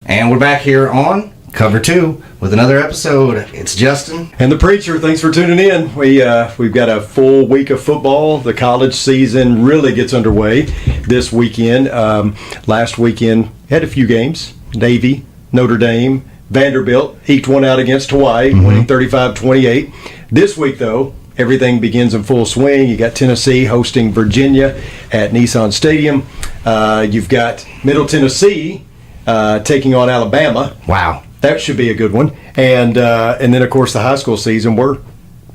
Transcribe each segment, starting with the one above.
And we're back here on Cover 2 with another episode. It's Justin. And the Preacher. Thanks for tuning in. We've got a full week of football. The college season really gets underway this weekend. Last weekend, had a few games. Navy, Notre Dame, Vanderbilt eked one out against Hawaii, winning 35-28. This week, though, everything begins in full swing. You got Tennessee hosting Virginia at Nissan Stadium. You've got Middle Tennessee taking on Alabama. Wow. That should be a good one. And then, of course, the high school season. We're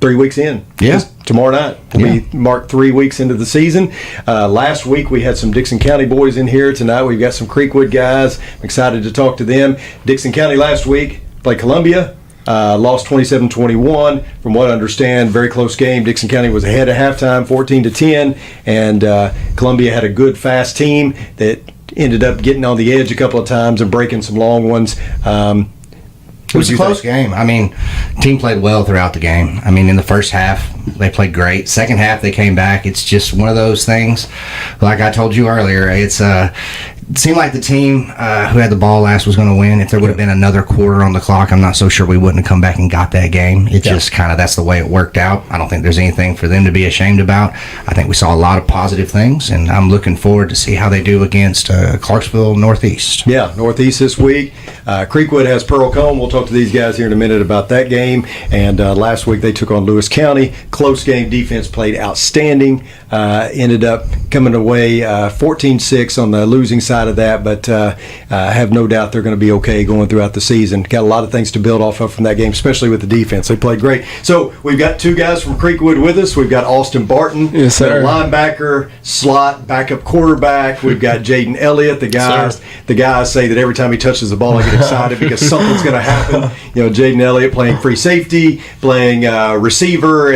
3 weeks in. Yeah. Tomorrow night will be marked 3 weeks into the season. Last week we had some Dickson County boys in here. Tonight we've got some Creekwood guys. I'm excited to talk to them. Dickson County last week played Columbia. Lost 27-21. From what I understand, very close game. Dickson County was ahead at halftime, 14-10. And Columbia had a good, fast team that ended up getting on the edge a couple of times and breaking some long ones. It was a close game. I mean, team played well throughout the game. I mean, in the first half, they played great. Second half, they came back. It's just one of those things. Like I told you earlier, it seemed like the team who had the ball last was going to win. If there would have been another quarter on the clock, I'm not so sure we wouldn't have come back and got that game. It just kind of, that's the way it worked out. I don't think there's anything for them to be ashamed about. I think we saw a lot of positive things, and I'm looking forward to see how they do against Clarksville Northeast. Yeah, Northeast this week. Creekwood has Pearl-Cohn. We'll talk to these guys here in a minute about that game. And last week they took on Lewis County. Close game. Defense played outstanding. Ended up coming away 14-6 on the losing side of that, but I have no doubt they're going to be okay going throughout the season. Got a lot of things to build off of from that game, especially with the defense. They played great. So we've got two guys from Creekwood with us. We've got Austin Barton, yes, sir. Linebacker, slot, backup quarterback. We've got Jaden Elliott, the guys say that every time he touches the ball, I get excited because something's going to happen. You know, Jaden Elliott playing free safety, playing receiver,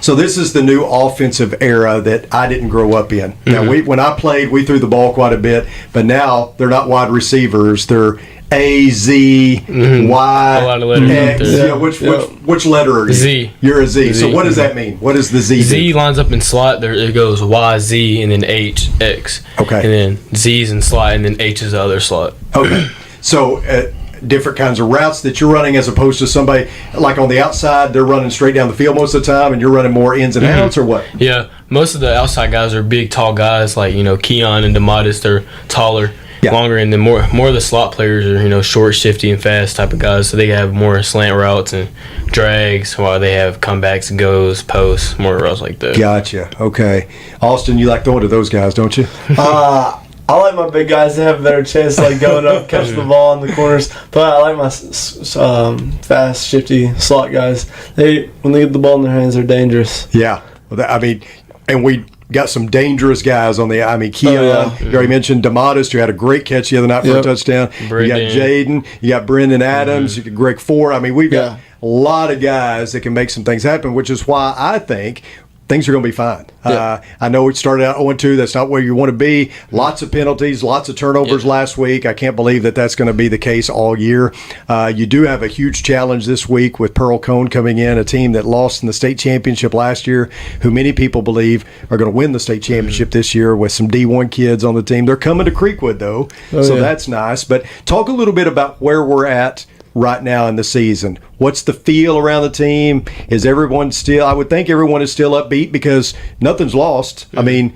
so this is the new offensive era that I didn't grow up in. Now, when I played, we threw the ball quite a bit, but now they're not wide receivers. They're A, Z, Y, a lot of letters X. out there. Which letter are you? Z. You're a Z. Z. So what does that mean? What does the Z do? Z lines up in slot. There it goes Y, Z, and then H, X. Okay. And then Z's in slot, and then H is the other slot. Okay. So different kinds of routes that you're running as opposed to somebody like on the outside, they're running straight down the field most of the time, and you're running more ins and outs, or what? Yeah. Most of the outside guys are big, tall guys like, Keon and DeModis. They're taller, longer, and then more of the slot players are, short, shifty, and fast type of guys. So they have more slant routes and drags while they have comebacks, goes, posts, more routes like that. Gotcha. Okay. Austin, you like throwing to those guys, don't you? I like my big guys to have a better chance, like going up, catch the ball in the corners. But I like my fast, shifty slot guys. When they get the ball in their hands, they're dangerous. Yeah. Well, and we got some dangerous guys on the. Keon. You already mentioned DeModis, who had a great catch the other night for a touchdown. Brendan. You got Jaden. You got Brendan Adams. You got Greg Ford. We've got a lot of guys that can make some things happen, which is why I think things are going to be fine. I know it started out 0-2. That's not where you want to be. Lots of penalties, lots of turnovers last week. I can't believe that that's going to be the case all year. You do have a huge challenge this week with Pearl-Cohn coming in, a team that lost in the state championship last year, who many people believe are going to win the state championship this year with some D1 kids on the team. They're coming to Creekwood, though, that's nice. But talk a little bit about where we're at right now in the season. What's the feel around the team? Is everyone still, I would think everyone is still upbeat because nothing's lost. The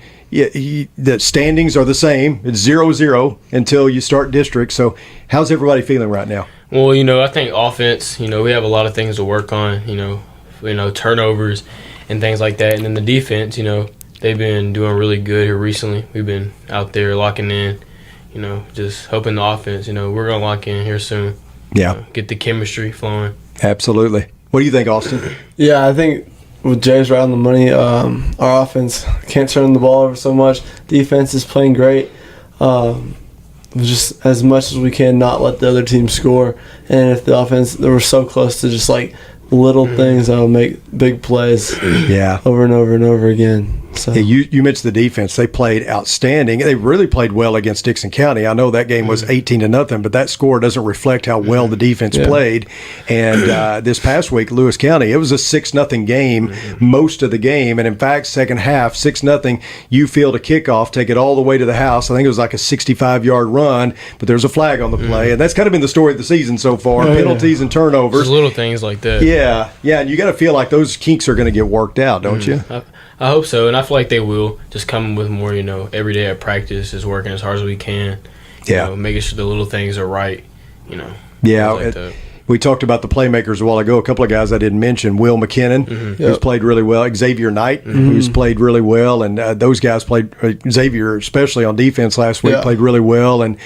standings are the same. It's 0-0 until you start district. So how's everybody feeling right now? Well, I think offense, we have a lot of things to work on, turnovers and things like that. And then the defense, they've been doing really good here recently. We've been out there locking in, just hoping the offense, we're going to lock in here soon. Yeah. Get the chemistry flowing. Absolutely. What do you think, Austin? Yeah, I think with Jay's right on the money, our offense can't turn the ball over so much. Defense is playing great. Just as much as we can not let the other team score. And if the offense, they were so close to just like little things that will make big plays over and over and over again. So Yeah, you mentioned the defense. They played outstanding. They really played well against Dixon County. I know that game was 18-0, but that score doesn't reflect how well the defense played. And this past week, Lewis County, it was a 6-0 game most of the game. And in fact, second half, 6-0, you field a kickoff, take it all the way to the house. I think it was like a 65-yard run, but there's a flag on the play. And that's kind of been the story of the season so far. Penalties and turnovers. Just little things like that. Yeah, and you got to feel like those kinks are going to get worked out, don't you? I hope so, and I feel like they will. Just coming with more, every day at practice, just working as hard as we can. Making sure the little things are right. Yeah, like that. We talked about the playmakers a while ago. A couple of guys I didn't mention. Will McKinnon, who's played really well. Xavier Knight, who's played really well. And those guys played, Xavier, especially on defense last week, played really well. And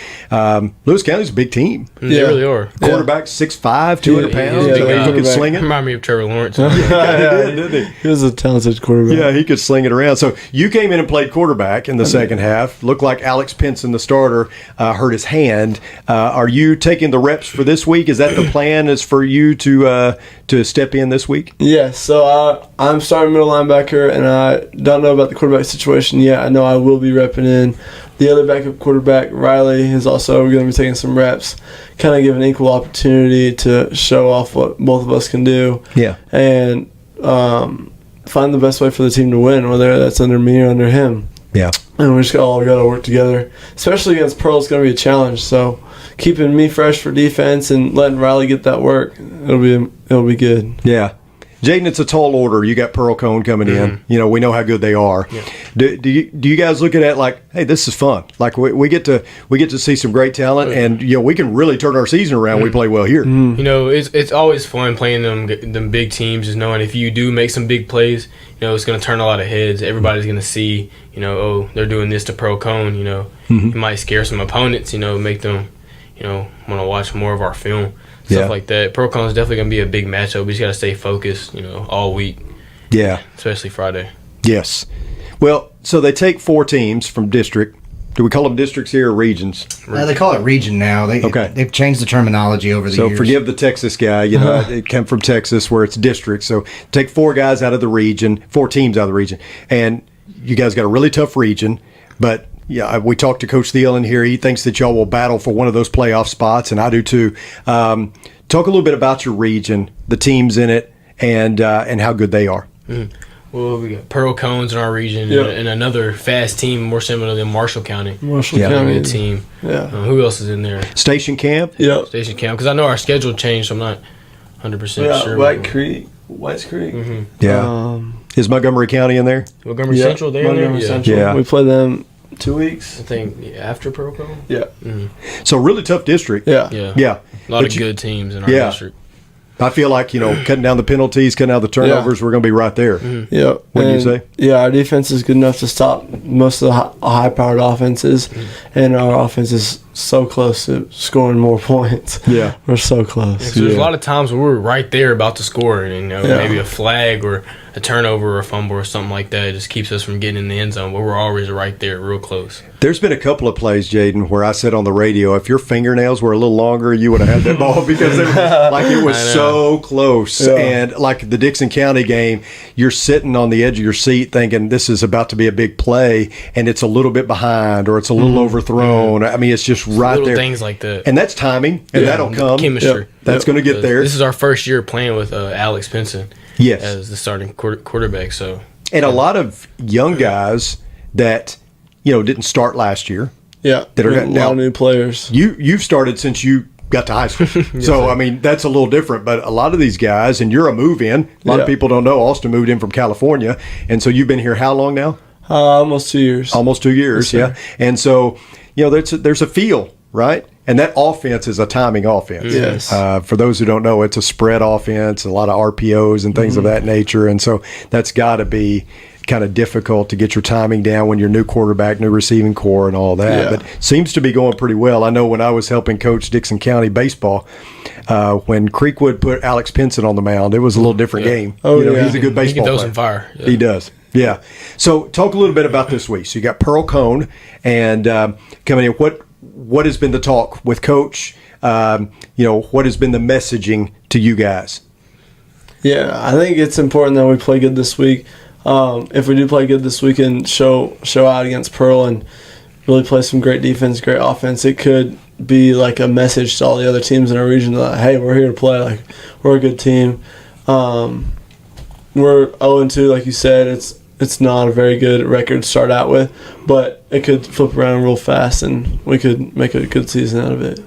Lewis County's a big team. They really are. Quarterback, 6'5", 200 pounds. he's a He big could guy. sling it. Remind me of Trevor Lawrence. He did, didn't he? he was a talented quarterback. Yeah, he could sling it around. So you came in and played quarterback in the second half. Looked like Alex Pinson, the starter, hurt his hand. Are you taking the reps for this week? Is that the plan? Is for you to step in this week? Yeah, so I'm starting middle linebacker, and I don't know about the quarterback situation yet. I know I will be repping in. The other backup quarterback, Riley, is also going to be taking some reps, kind of give an equal opportunity to show off what both of us can do. Yeah. And find the best way for the team to win, whether that's under me or under him. Yeah. And we just all got to work together. Especially against Pearl, it's going to be a challenge. So keeping me fresh for defense and letting Riley get that work, it'll be good. Yeah. Jaden, it's a tall order. You got Pearl Cone coming in. We know how good they are. Yeah. Do you guys look at it like, hey, this is fun? Like we get to see some great talent, and we can really turn our season around. We play well here. It's always fun playing them big teams. Just knowing if you do make some big plays, it's going to turn a lot of heads. Everybody's going to see, oh, they're doing this to Pearl Cone. It might scare some opponents. Make them, want to watch more of our film. Stuff like that. Pearl Cone is definitely going to be a big matchup. We just got to stay focused, all week. Yeah. Especially Friday. Yes. Well, so they take 4 teams from district. Do we call them districts here or regions? They call it region now. They've changed the terminology over the years. So forgive the Texas guy. It came from Texas where it's district. So take 4 guys out of the region, 4 teams out of the region. And you guys got a really tough region, but yeah, we talked to Coach Thielen here. He thinks that y'all will battle for one of those playoff spots, and I do too. Talk a little bit about your region, the teams in it, and how good they are. Well, we got Pearl Cones in our region, and another fast team more similar than Marshall County. Marshall County. Good team. Yeah. Who else is in there? Station Camp? Yeah. Station Camp. Because I know our schedule changed, so I'm not 100% sure. Whites Creek. Mm-hmm. Yeah. Is Montgomery County in there? Montgomery Central, they in there? Montgomery Central. Yeah. We play them 2 weeks. I think after Pearl Cone? Yeah. So really tough district. Yeah. Yeah. A lot of good teams in our district. I feel like, cutting down the penalties, cutting down the turnovers, we're going to be right there. Yeah. What do you say? Yeah, our defense is good enough to stop most of the high-powered offenses, and our offense is so close to scoring more points. Yeah. We're so close. So there's a lot of times where we're right there about to score, and maybe a flag or a turnover or a fumble or something like that just keeps us from getting in the end zone, but we're always right there, real close. There's been a couple of plays, Jaden, where I said on the radio, if your fingernails were a little longer, you would have had that ball because it was so close. Yeah. And like the Dixon County game, you're sitting on the edge of your seat thinking this is about to be a big play, and it's a little bit behind or it's a little overthrown. I mean, it's just right little there. Things like that. And that's timing, and that'll come. Chemistry. That's going to get there. This is our first year playing with Alex Pinson. Yes. As the starting quarterback. So. And a lot of young guys that didn't start last year. Yeah, that are a lot of new players. You've started since you got to high school, so I mean that's a little different. But a lot of these guys, and you're a move-in. A lot of people don't know Austin moved in from California, and so you've been here how long now? Almost 2 years. Almost 2 years, yes, yeah. And so there's a feel, right? And that offense is a timing offense. Yes. For those who don't know, it's a spread offense, a lot of RPOs and things of that nature. And so that's got to be kind of difficult to get your timing down when you're new quarterback, new receiving core and all that. Yeah. But seems to be going pretty well. I know when I was helping coach Dixon County baseball, when Creekwood put Alex Pinson on the mound, it was a little different game. He's a good baseball player. He can throw some fire. Yeah. He does. Yeah. So talk a little bit about this week. So you got Pearl Cone and coming in. What has been the talk with Coach? What has been the messaging to you guys? Yeah, I think it's important that we play good this week. if we do play good this weekend, show out against Pearl and really play some great defense, great offense, it could be like a message to all the other teams in our region that, hey, we're here to play. Like, we're a good team. We're 0-2, like you said. It's not a very good record to start out with, but it could flip around real fast, and we could make a good season out of it.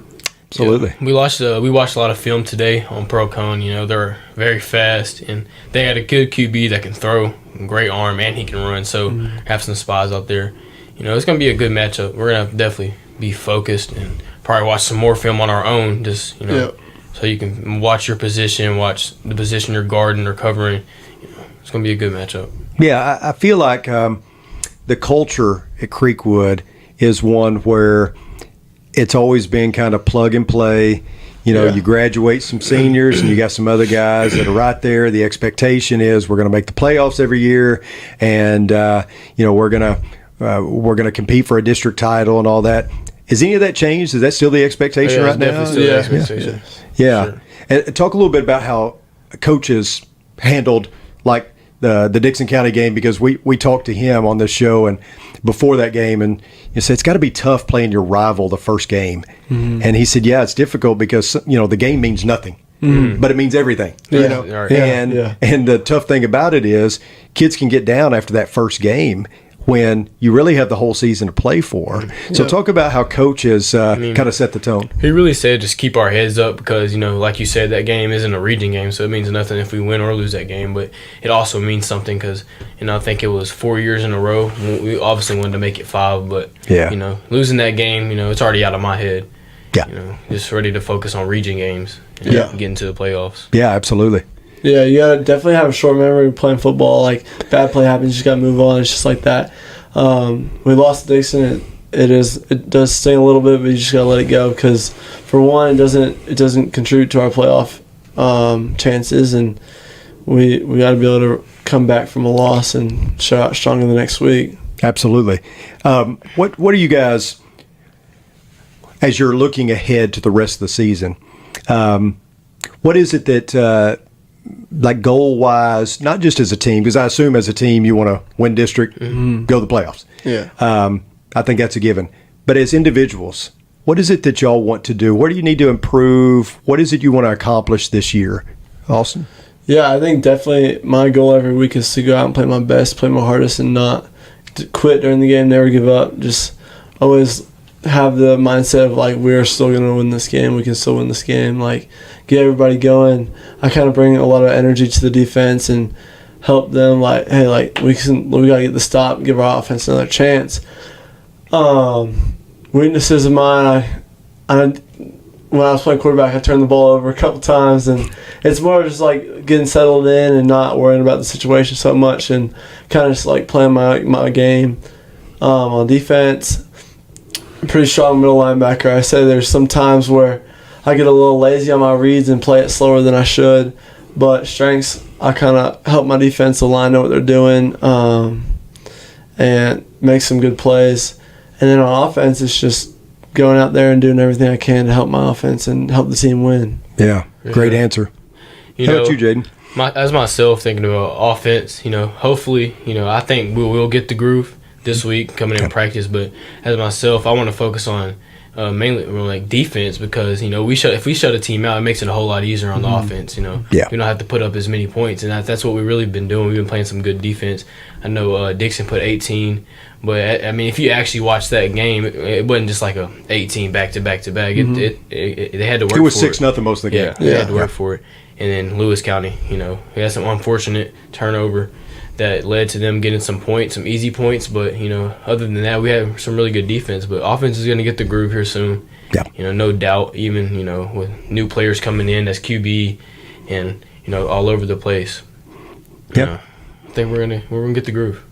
Absolutely. Yeah, we watched a lot of film today on Procon. You know, they're very fast, and they had a good QB that can throw, great arm, and he can run. So have some spies out there. You know, it's going to be a good matchup. We're going to definitely be focused and probably watch some more film on our own, just, you know, so you can watch your position, watch the position you're guarding or covering. You know, it's going to be a good matchup. Yeah, I feel like the culture at Creekwood is one where it's always been kind of plug and play. You know, you graduate some seniors and you got some other guys that are right there. The expectation is we're going to make the playoffs every year, and you know, we're going to compete for a district title and all that. Has any of that changed? Is that still the expectation right now? Definitely still the expectation. Yeah. Sure. And talk a little bit about how coaches handled like the Dixon County game, because we talked to him on this show and before that game, and he said it's got to be tough playing your rival the first game. And he said, yeah, it's difficult because, you know, the game means nothing. But it means everything, you know. Right. And the tough thing about it is kids can get down after that first game when you really have the whole season to play for. So talk about how coaches kind of set the tone. He really said just keep our heads up because, you know, like you said, that game isn't a region game, so it means nothing if we win or lose that game. But it also means something because, you know, I think it was 4 years in a row. We obviously wanted to make it 5, but, you know, losing that game, you know, it's already out of my head. Yeah. You know, just ready to focus on region games and get into the playoffs. Yeah, absolutely. Yeah, you gotta definitely have a short memory playing football. Like, bad play happens, you just gotta move on. It's just like that. We lost to Dixon. It does sting a little bit, but you just gotta let it go because, for one, it doesn't contribute to our playoff chances, and we gotta be able to come back from a loss and show out stronger the next week. Absolutely. What are you guys, as you're looking ahead to the rest of the season? What is it that like goal-wise, not just as a team, because I assume as a team you want to win district, go to the playoffs. Yeah. I think that's a given. But as individuals, what is it that y'all want to do? Where do you need to improve? What is it you want to accomplish this year? Austin? Yeah, I think definitely my goal every week is to go out and play my best, play my hardest, and not to quit during the game, never give up. Just always have the mindset of, like, we are still going to win this game. We can still win this game. Like, get everybody going. I kind of bring a lot of energy to the defense and help them, like, hey, like, we got to get the stop, give our offense another chance. Weaknesses of mine, when I was playing quarterback, I turned the ball over a couple times, and it's more just like getting settled in and not worrying about the situation so much, and kind of just like playing my game. On defense, I'm pretty strong middle linebacker. I say there's some times where I get a little lazy on my reads and play it slower than I should, but strengths, I kind of help my defensive line know what they're doing and make some good plays. And then on offense, it's just going out there and doing everything I can to help my offense and help the team win. Yeah, great answer. How about you, Jaden? As myself, thinking about offense, you know, hopefully, you know, I think we will get the groove this week coming in practice. But as myself, I want to focus on mainly like defense because, you know, if we shut a team out, it makes it a whole lot easier on the offense. You know, we don't have to put up as many points, and that's what we've really been doing. We've been playing some good defense. I know Dixon put 18. But, I mean, if you actually watch that game, it wasn't just like a 18 back-to-back. They had to work for it. It was 6-0 most of the game. Yeah, they had to work for it. And then Lewis County, you know, we had some unfortunate turnover that led to them getting some points, some easy points. But, you know, other than that, we had some really good defense. But offense is going to get the groove here soon. Yeah. You know, no doubt, even, you know, with new players coming in as QB and, you know, all over the place. Yeah. I think we're gonna get the groove.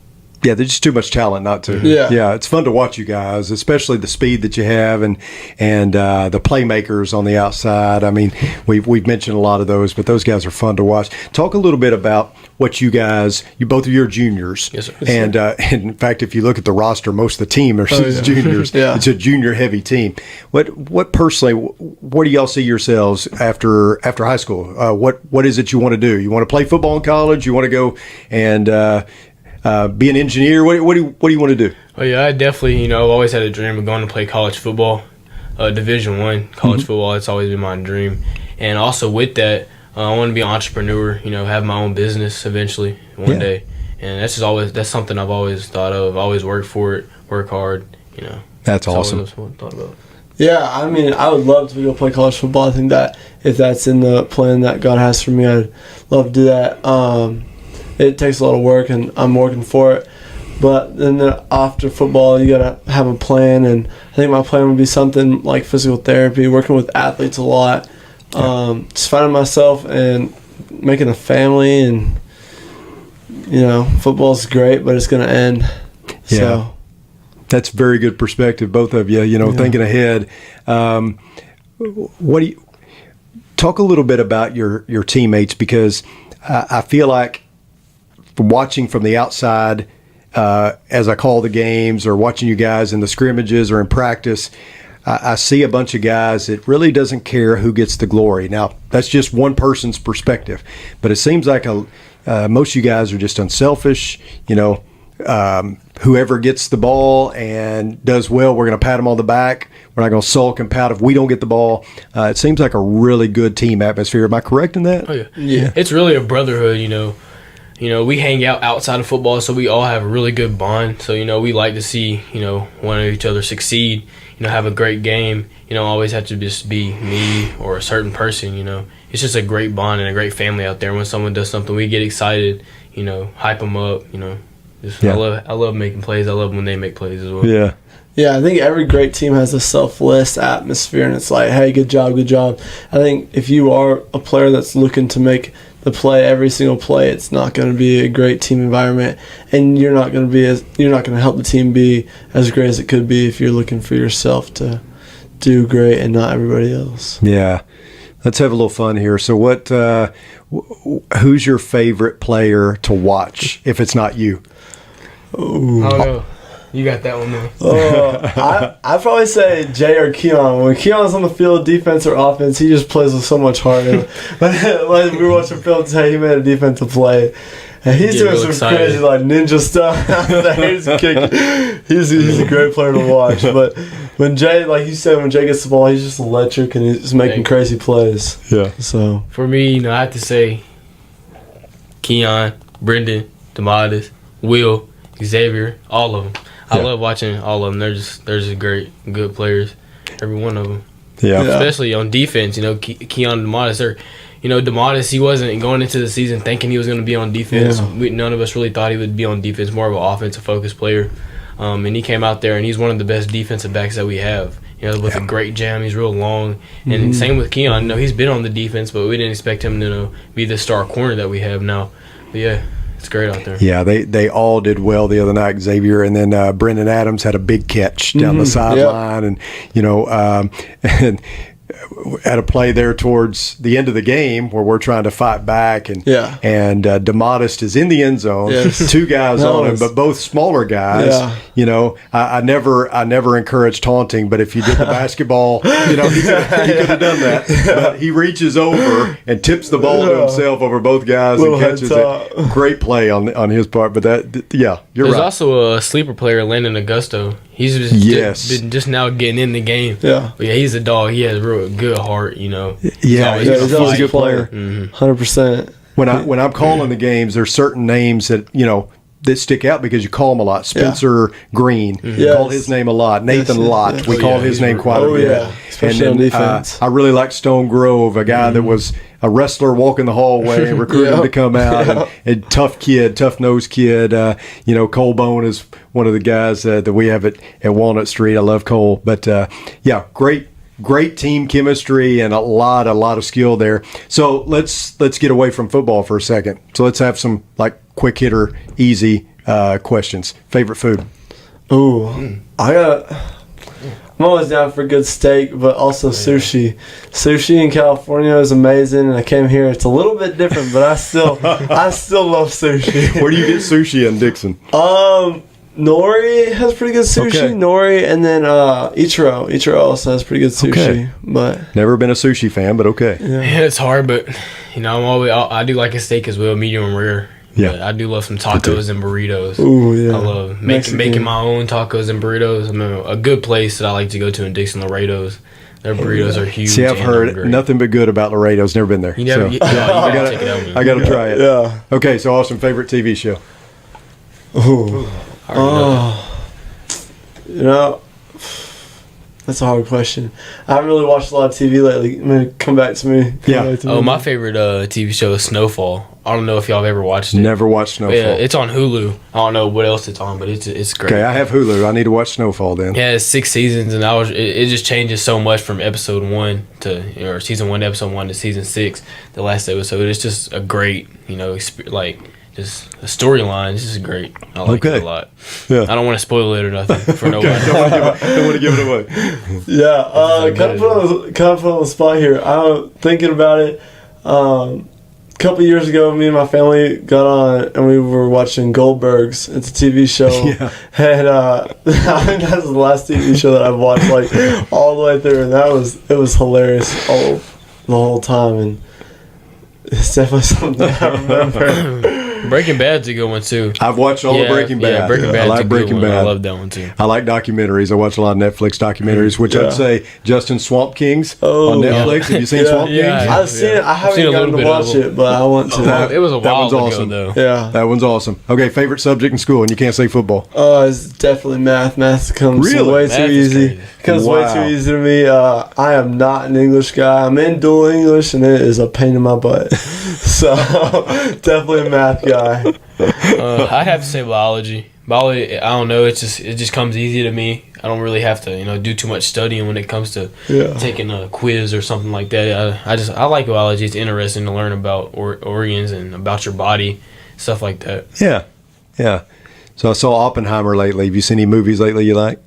Yeah, there's just too much talent not to. Yeah, it's fun to watch you guys, especially the speed that you have and the playmakers on the outside. I mean, we've mentioned a lot of those, but those guys are fun to watch. Talk a little bit about what you guys, both of you are juniors. Yes, sir. And in fact, if you look at the roster, most of the team are juniors. It's a junior-heavy team. What personally, what do y'all see yourselves after high school? What is it you want to do? You want to play football in college? You want to go and be an engineer? What do you want to do? Oh yeah, I definitely, I've always had a dream of going to play college football, Division I college football. It's always been my dream, and also with that, I want to be an entrepreneur. Have my own business eventually one day, and that's something I've always thought of. I always worked for it, work hard. That's awesome. That's what I thought about. Yeah, I mean, I would love to go play college football. I think that if that's in the plan that God has for me, I'd love to do that. It takes a lot of work, and I'm working for it. But then after football, you got to have a plan, and I think my plan would be something like physical therapy, working with athletes a lot, just finding myself and making a family, and, football's great, but it's going to end. Yeah. So. That's very good perspective, both of you, thinking ahead. What do you talk a little bit about your teammates, because I feel like from watching from the outside, as I call the games or watching you guys in the scrimmages or in practice, I see a bunch of guys that really doesn't care who gets the glory. Now, that's just one person's perspective, but it seems like most of you guys are just unselfish, whoever gets the ball and does well, we're going to pat them on the back. We're not going to sulk and pout if we don't get the ball. It seems like a really good team atmosphere. Am I correct in that? Oh yeah. It's really a brotherhood. We hang out outside of football, so we all have a really good bond. So we like to see one of each other succeed. Have a great game. Always have to just be me or a certain person. It's just a great bond and a great family out there. When someone does something, we get excited. Hype them up. I love making plays. I love when they make plays as well. Yeah. Yeah, I think every great team has a selfless atmosphere, and it's like, hey, good job, good job. I think if you are a player that's looking to make the play every single play, it's not going to be a great team environment, and you're not going to help the team be as great as it could be if you're looking for yourself to do great and not everybody else. Yeah. Let's have a little fun here. So who's your favorite player to watch if it's not you? Ooh. I don't know. You got that one, man. I'd probably say Jay or Keon. When Keon's on the field, defense or offense, he just plays with so much heart. Like we were watching film today, he made a defensive play. And he's doing some excited. crazy ninja stuff out there. He's kicking. He's a great player to watch. But when Jay, like you said, when Jay gets the ball, he's just electric and he's making crazy plays. Yeah. So for me, I have to say Keon, Brendan, Demotis, Will, Xavier, all of them. I love watching all of them. They're just great, good players, every one of them. Yeah. Especially on defense, Keon and Demotis. Demotis, he wasn't going into the season thinking he was going to be on defense. Yeah. None of us really thought he would be on defense, more of an offensive focused player. And he came out there, and he's one of the best defensive backs that we have. With a great jam. He's real long. And same with Keon. He's been on the defense, but we didn't expect him to be the star corner that we have now. But yeah, it's great out there. Yeah, they all did well the other night, Xavier, and then Brendan Adams had a big catch down the sideline, and and had a play there towards the end of the game where we're trying to fight back, and Demotis is in the end zone, two guys on him, but both smaller guys. Yeah. I never encourage taunting, but if you did the basketball, he could have done that. But he reaches over and tips the ball to himself over both guys and catches it. Great play on his part. But you're There's right. also a sleeper player, Landon Augusto. He's been just now getting in the game. Yeah. But he's a dog. He has a real good heart, Yeah, he's he's a good player. 100%. When I'm calling the games, there's certain names that that stick out because you call them a lot. Spencer Green, called his name a lot. Nathan Lott, we called his name quite a bit. Especially on defense. I really like Stone Grove, a guy that was a wrestler walking the hallway and recruited him to come out. And tough kid, tough-nosed kid. Cole Bone is one of the guys that we have at Walnut Street. I love Cole. But, great team chemistry and a lot of skill there. So let's get away from football for a second. So let's have some quick hitter, easy questions. Favorite food? Ooh, I'm always down for good steak, but also sushi. Sushi in California is amazing, and I came here. It's a little bit different, but I still love sushi. Where do you get sushi in Dixon? Nori has pretty good sushi. Okay. Nori, and then Ichiro. Ichiro also has pretty good sushi. Okay. But Never been a sushi fan, but okay. Yeah, it's hard, but I do like a steak as well, medium rare. Yeah. But I do love some tacos and burritos. Ooh, yeah. I love Mexican. making my own tacos and burritos. I mean, a good place that I like to go to in Dixon, Laredo's. Their burritos are huge. See, I've and heard great. nothing but good about Laredo's. Never been there. You never, so. you gotta check it out, man. I got to try it. Yeah. Okay, so Austin, favorite TV show? Ooh. I already know You know, that's a hard question. I haven't really watched a lot of TV lately. I mean, come back to me. Yeah. that. Oh, my favorite TV show is Snowfall. I don't know if y'all have ever watched it. Never watched Snowfall. Yeah, it's on Hulu. I don't know what else it's on, but it's great. Okay, I have Hulu. I need to watch Snowfall then. Yeah, it's 6 seasons, and it just changes so much from episode 1 to, or season 1 episode 1 to season 6, the last episode. It's just a great, just a storyline. It's just great. I like it a lot. Yeah. I don't want to spoil it or nothing for nobody. Don't want to give it away. Yeah, kind of put on the spot here. I'm thinking about it. A couple years ago, me and my family got on and we were watching Goldbergs. It's a TV show, Yeah. and I think that's the last TV show that I've watched like all the way through, and it was hilarious the whole time, and it's definitely something I remember. Breaking Bad's a good one too. I've watched all of Breaking Bad. Yeah, Breaking I Bad's like a good Breaking one. Bad. I love that one too. I like documentaries. I watch a lot of Netflix documentaries, which Yeah. I'd say Justin Swamp Kings Oh, on yeah. Netflix. Have you seen Yeah. Swamp Kings? Yeah. I've seen it. I haven't seen a gotten to little bit of watch it. it, but I want to. It was a That while one's ago awesome. though. Yeah. That one's awesome. Okay, favorite subject in school, and you can't say football. It's definitely math. Math comes Really? way Math too is easy. crazy. Comes way Wow. too easy to me. I am not an English guy. I'm in dual English, and it is a pain in my butt. So definitely a math guy. I'd have to say biology. Biology, I don't know. It just comes easy to me. I don't really have to do too much studying when it comes to Yeah. taking a quiz or something like that. I like biology. It's interesting to learn about organs and about your body, stuff like that. Yeah, yeah. So I saw Oppenheimer lately. Have you seen any movies lately you like?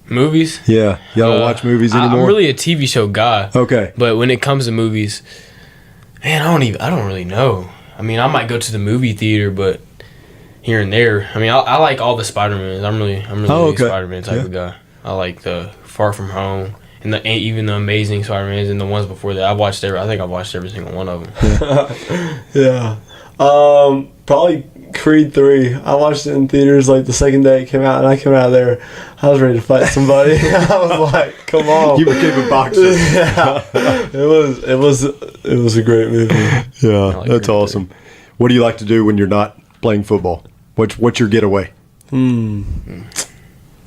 Movies. Yeah, y'all don't watch movies anymore. I'm really a TV show guy. Okay. But when it comes to movies, man, I don't really know. I mean, I might go to the movie theater, but here and there. I mean, I like all the Spider-Mans. I'm really Oh, a okay. Spider-Man type of guy. I like the Far From Home and even the Amazing Spider-Mans and the ones before that. I think I've watched every single one of them. Yeah. Probably Creed 3. I watched it in theaters like the second day it came out, and I came out of there. I was ready to fight somebody. I was like, "Come on!" You became a boxer. Yeah. It was a great movie. Yeah, like that's Creed awesome. What do you like to do when you're not playing football? What's your getaway?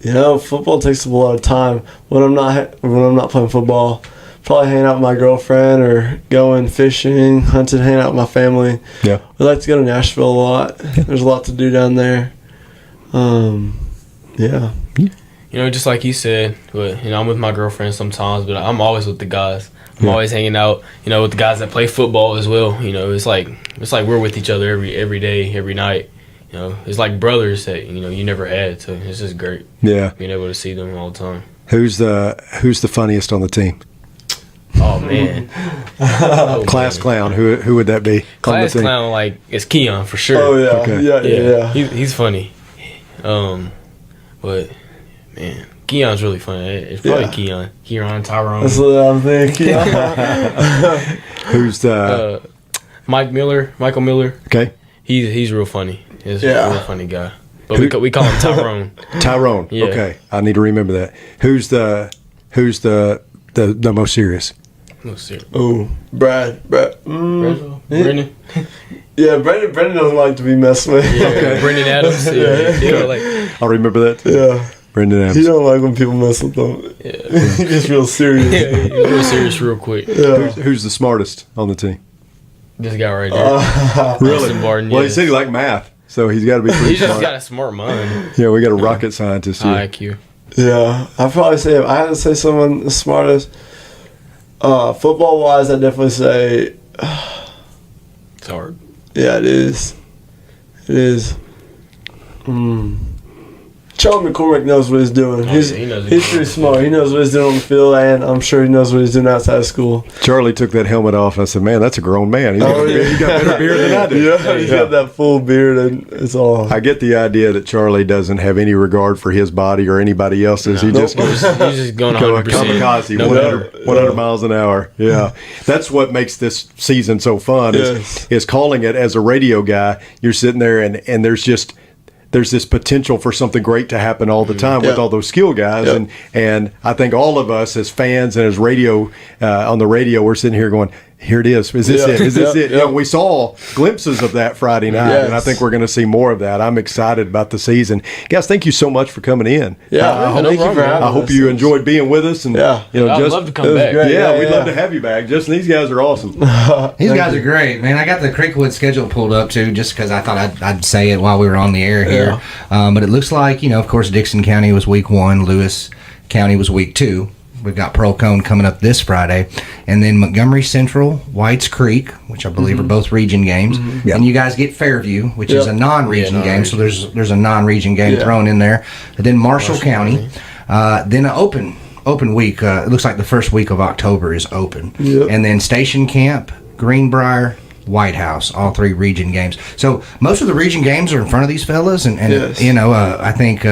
Football takes up a lot of time. When I'm not playing football, probably hanging out with my girlfriend or going fishing, hunting, hanging out with my family. Yeah. We like to go to Nashville a lot. There's a lot to do down there. Yeah. Just like you said, but I'm with my girlfriend sometimes, but I'm always with the guys. I'm always hanging out, with the guys that play football as well. It's like we're with each other every day, every night. It's like brothers that you never had. So it's just great Yeah. being able to see them all the time. Who's the funniest on the team? Oh man, Class clown. Who would that be? Class on the team? clown, it's Keon for sure. Oh yeah. Okay. Yeah. He's funny. But man, Keon's really funny. It's probably Yeah. Keon, Tyrone. That's what I'm thinking. Who's the? Michael Miller. Okay. He's real funny. He's Yeah. a real funny guy. But we call him Tyrone. Tyrone. Yeah. Okay. I need to remember that. Who's the most serious? No, serious. Oh, Brad. Brendan. Yeah, Brendan doesn't like to be messed with. Yeah, Brendan Adams. Yeah. I'll remember that. Too. Yeah. Brendan Adams. He don't like when people mess with him. Yeah. He gets real serious. Yeah, he's real serious real quick. Yeah. Who's the smartest on the team? This guy right there. Austin Barton, Well, yeah. he said he liked math, so he's got to be pretty He's just smart. got a smart mind. Yeah, we got a rocket scientist here. High IQ. Yeah, I'd probably say if I had to say someone the smartest, football wise, I'd definitely say, It's hard. yeah, it is. It is. Charlie McCormick knows what he's doing. Oh, He's yeah, he knows what he's he's pretty doing. smart. He knows what he's doing on the field, and I'm sure he knows what he's doing outside of school. Charlie took that helmet off, and I said, "Man, that's a grown man. He's got, he got better beard than I do." Yeah, he's got that full beard, and it's all. I get the idea that Charlie doesn't have any regard for his body or anybody else's. He No. just goes He's just going go 100%. kamikaze, No 100 miles an hour. Yeah, that's what makes this season so fun. Yes. Is calling it as a radio guy. You're sitting there, and there's this potential for something great to happen all the time with Yeah. all those skill guys, Yeah. and I think all of us as fans and as radio on the radio, we're sitting here going, here it is. Is this Yeah. it? Is this Yeah. it? You know, we saw glimpses of that Friday night, and I Yes. think we're going to see more of that. I'm excited about the season. Guys, thank you so much for coming in. Yeah, no thank you for problem. having I hope us. you enjoyed being with us, and Yeah. you know, I'd just love to it come was back. great. yeah, Yeah, we'd yeah. love to have you back. Justin, these guys are awesome. These guys are great, man. I got the Creekwood schedule pulled up too, just because I thought I'd say it while we were on the air here. But it looks like, of course, Dixon County was week 1, Lewis County was week 2. We've got Pearl Cone coming up this Friday, and then Montgomery Central, Whites Creek, which I believe are both region games, and you guys get Fairview, which is a non-region Yeah, game. So there's a non-region game thrown in there. And then Marshall County, then an open week. It looks like the first week of October is open, and then Station Camp, Greenbrier, White House, all 3 region games. So most of the region games are in front of these fellas, and Yes. I think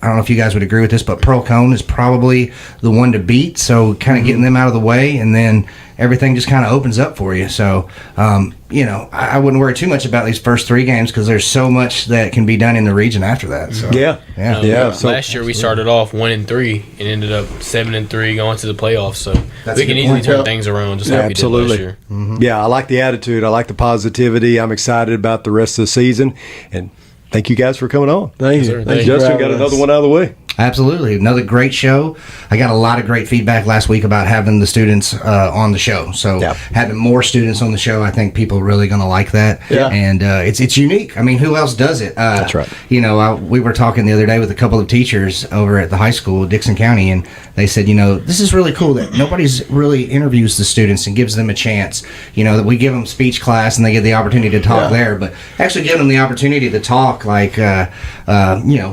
I don't know if you guys would agree with this, but Pearl Cone is probably the one to beat. So kind of getting them out of the way, and then everything just kind of opens up for you. So I wouldn't worry too much about these first 3 games because there's so much that can be done in the region after that. So Yeah. So Last year we started off 1-3 and ended up 7-3 going to the playoffs. So That's we a can good easily point. turn Yeah. things around just like Absolutely. we did last year. Yeah, I like the attitude. I like the positivity. I'm excited about the rest of the season. And thank you guys for coming on. Thank you. sir. Thank you for Justin having got us. another one out of the way. Absolutely. Another great show. I got a lot of great feedback last week about having the students on the show. So having more students on the show, I think people are really going to like that. Yeah. And it's unique. I mean, who else does it? That's right. We were talking the other day with a couple of teachers over at the high school, Dixon County, and they said, this is really cool that nobody's really interviews the students and gives them a chance. That we give them speech class and they get the opportunity to talk there, but actually give them the opportunity to talk like,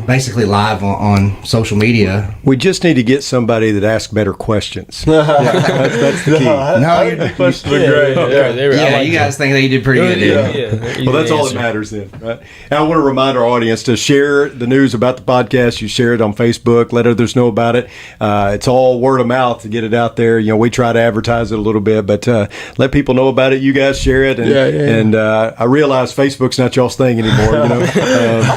basically live on social media. We just need to get somebody that asks better questions. That's the key. The questions are great. Yeah, you guys think that you did pretty good, didn't you? Well, that's all that matters then, right? And I want to remind our audience to share the news about the podcast. You share it on Facebook, let others know about it. It's all word of mouth to get it out there. We try to advertise it a little bit, but let people know about it. You guys share it, and and I realize Facebook's not y'all's thing anymore. I'm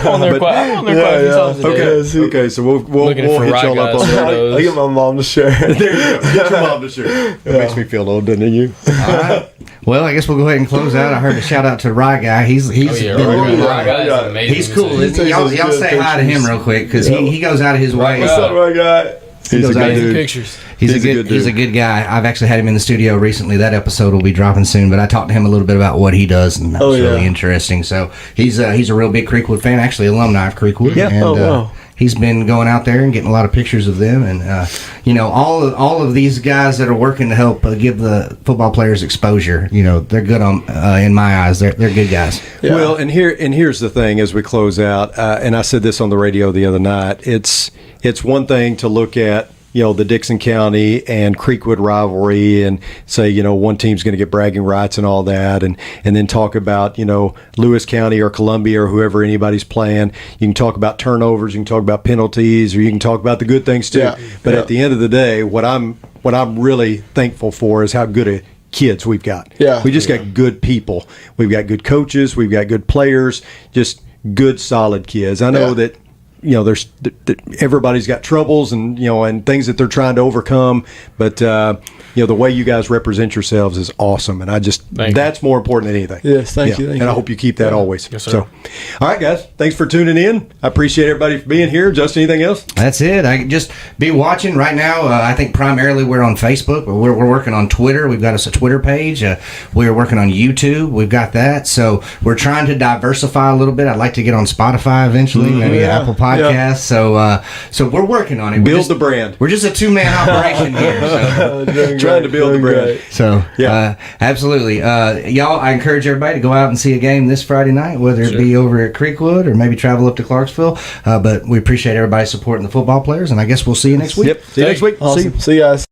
on there quite a few times a day. Okay, so we'll Looking hit for y'all right up on guys. that. I get my mom to share. There you go. Get your mom to share. That makes me feel old, doesn't it? You? All right. Well, I guess we'll go ahead and close out. I heard a shout out to Rye Guy. He's been really He's cool. Y'all say hi to him real quick because he goes out of his way. What's up, my guy? He's a good dude. Pictures. He's a good guy. I've actually had him in the studio recently. That episode will be dropping soon, but I talked to him a little bit about what he does, and that was really interesting. So he's a real big Creekwood fan, actually alumni of Creekwood. Yeah. And, he's been going out there and getting a lot of pictures of them, and all of these guys that are working to help give the football players exposure. They're good in my eyes. They're good guys. Yeah. Well, and here's the thing as we close out, and I said this on the radio the other night. It's one thing to look at the Dixon County and Creekwood rivalry and say, one team's going to get bragging rights and all that, and then talk about, Lewis County or Columbia or whoever anybody's playing. You can talk about turnovers, you can talk about penalties, or you can talk about the good things too. Yeah. But at the end of the day, what I'm really thankful for is how good a kids we've got. Yeah. We just got good people. We've got good coaches, we've got good players, just good solid kids. I know that there's everybody's got troubles and and things that they're trying to overcome, but the way you guys represent yourselves is awesome, and that's more important than anything. Yes, thank you. And I hope you keep that always. Yes, sir. So, all right, guys, thanks for tuning in. I appreciate everybody for being here. Justin, anything else? That's it. I just be watching right now. I think primarily we're on Facebook, but we're working on Twitter. We've got us a Twitter page. We're working on YouTube. We've got that. So we're trying to diversify a little bit. I'd like to get on Spotify eventually, maybe Apple Podcasts. podcast. So we're working on it. Build the brand. We're just a 2-man operation here. So. Trying to build the brand. So, absolutely. Y'all, I encourage everybody to go out and see a game this Friday night, whether it be over at Creekwood or maybe travel up to Clarksville. But we appreciate everybody supporting the football players, and I guess we'll see you next week. Yep. See you next week. Awesome. See you. See you guys.